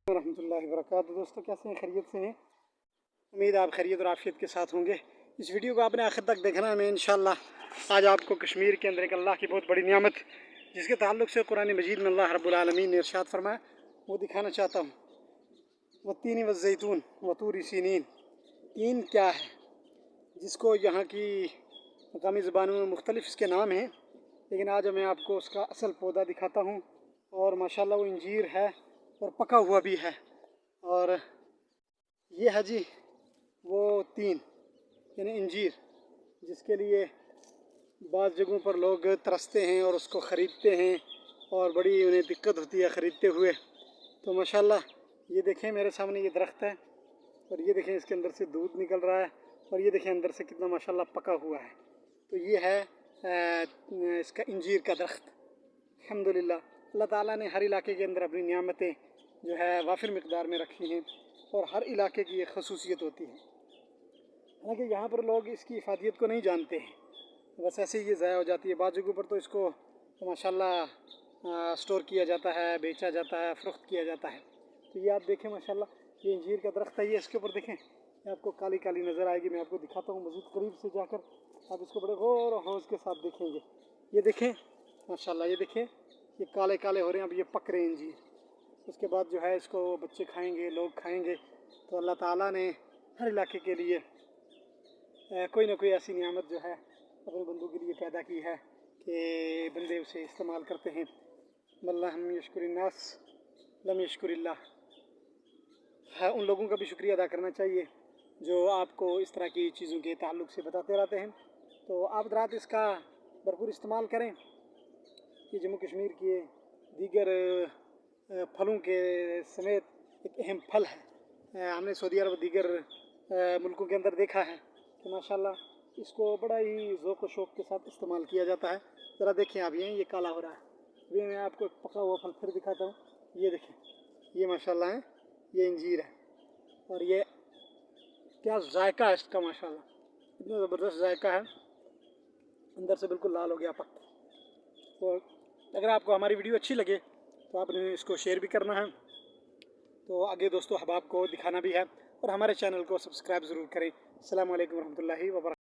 रहमतुल्लाहि व बरकातहू। दोस्तों कैसे हैं, खैरियत से हैं? उम्मीद आप खैरियत और आफियत के साथ होंगे। इस वीडियो को आपने आखिर तक देखना है। मैं इंशाअल्लाह आज आपको कश्मीर के अंदर एक अल्लाह की बहुत बड़ी नियामत जिसके ताल्लुक़ से कुरान मजीद में अल्लाह रब्बुल आलमीन ने इरशाद फरमाया वो दिखाना चाहता हूँ। वत्तीन व ज़ैतून व तूर सीनीन, तीन क्या है जिसको यहाँ की मकामी ज़बानों में मुख्तलिफ इसके नाम हैं, लेकिन आज मैं आपको उसका असल पौधा दिखाता हूँ। और माशाल्लाह वो इंजीर है और पका हुआ भी है। और ये है जी वो तीन यानी इंजीर जिसके लिए बाज़ जगहों पर लोग तरसते हैं और उसको ख़रीदते हैं और बड़ी उन्हें दिक्कत होती है ख़रीदते हुए। तो माशाल्लाह ये देखें मेरे सामने ये दरख्त है और ये देखें इसके अंदर से दूध निकल रहा है और ये देखें अंदर से कितना माशाल्लाह पका हुआ है। तो ये है इसका इंजीर का दरख्त। अल्हम्दुलिल्लाह अल्लाह ताला ने हर इलाके के अंदर अपनी नियामतें जो है वाफिर मिक़दार में रखी हैं और हर इलाके की एक खसूसियत होती है। हालांकि यहाँ पर लोग इसकी इफ़ादियत को नहीं जानते हैं, बस ऐसे ही ये ज़ाया हो जाती है। बाज़ जगहों पर तो इसको माशाल्लाह स्टोर किया जाता है, बेचा जाता है, फ़रोख्त किया जाता है। तो ये आप देखें माशाल्लाह ये इंजीर का दरख्त है। ये इसके ऊपर देखें ये आपको काली काली नज़र आएगी। मैं आपको दिखाता हूँ मज़ीद करीब से जाकर, आप इसको बड़े गौर और हौस के साथ देखेंगे। ये देखें माशाल्लाह, ये देखें ये काले काले हो रहे हैं, अब ये पक रहे हैं इंजीर। उसके बाद जो है इसको बच्चे खाएंगे, लोग खाएंगे। तो अल्लाह ताला ने हर इलाके के लिए कोई ना कोई ऐसी नियामत जो है अपने बंदों के लिए पैदा की है कि बंदे उसे इस्तेमाल करते हैं। वल्लाह हम यशकुरिन्नास लम यशकुरिल्लाह, है उन लोगों का भी शुक्रिया अदा करना चाहिए जो आपको इस तरह की चीज़ों के ताल्लुक़ से बताते रहते हैं। तो आप रात इसका भरपूर इस्तेमाल करें। ये जम्मू कश्मीर के दीगर फलों के समेत एक अहम फल है। हमने सऊदी अरब दीगर मुल्कों के अंदर देखा है कि माशाल्लाह इसको बड़ा ही ज़ौक़ व शौक़ के साथ इस्तेमाल किया जाता है। ज़रा देखें आप, ये काला हो रहा है। अभी मैं आपको एक पका हुआ फल फिर दिखाता हूँ। ये देखें ये माशाल्लाह है, ये इंजीर है और ये क्या जायका है इसका, माशाल्लाह इतना ज़बरदस्त जायका है, अंदर से बिल्कुल लाल हो गया पक। तो अगर आपको हमारी वीडियो अच्छी लगे तो आपने इसको शेयर भी करना है, तो आगे दोस्तों अहबाब को दिखाना भी है और हमारे चैनल को सब्सक्राइब ज़रूर करें। अस्सलामु अलैकुम रहमतुल्लाहि व बरकातहू।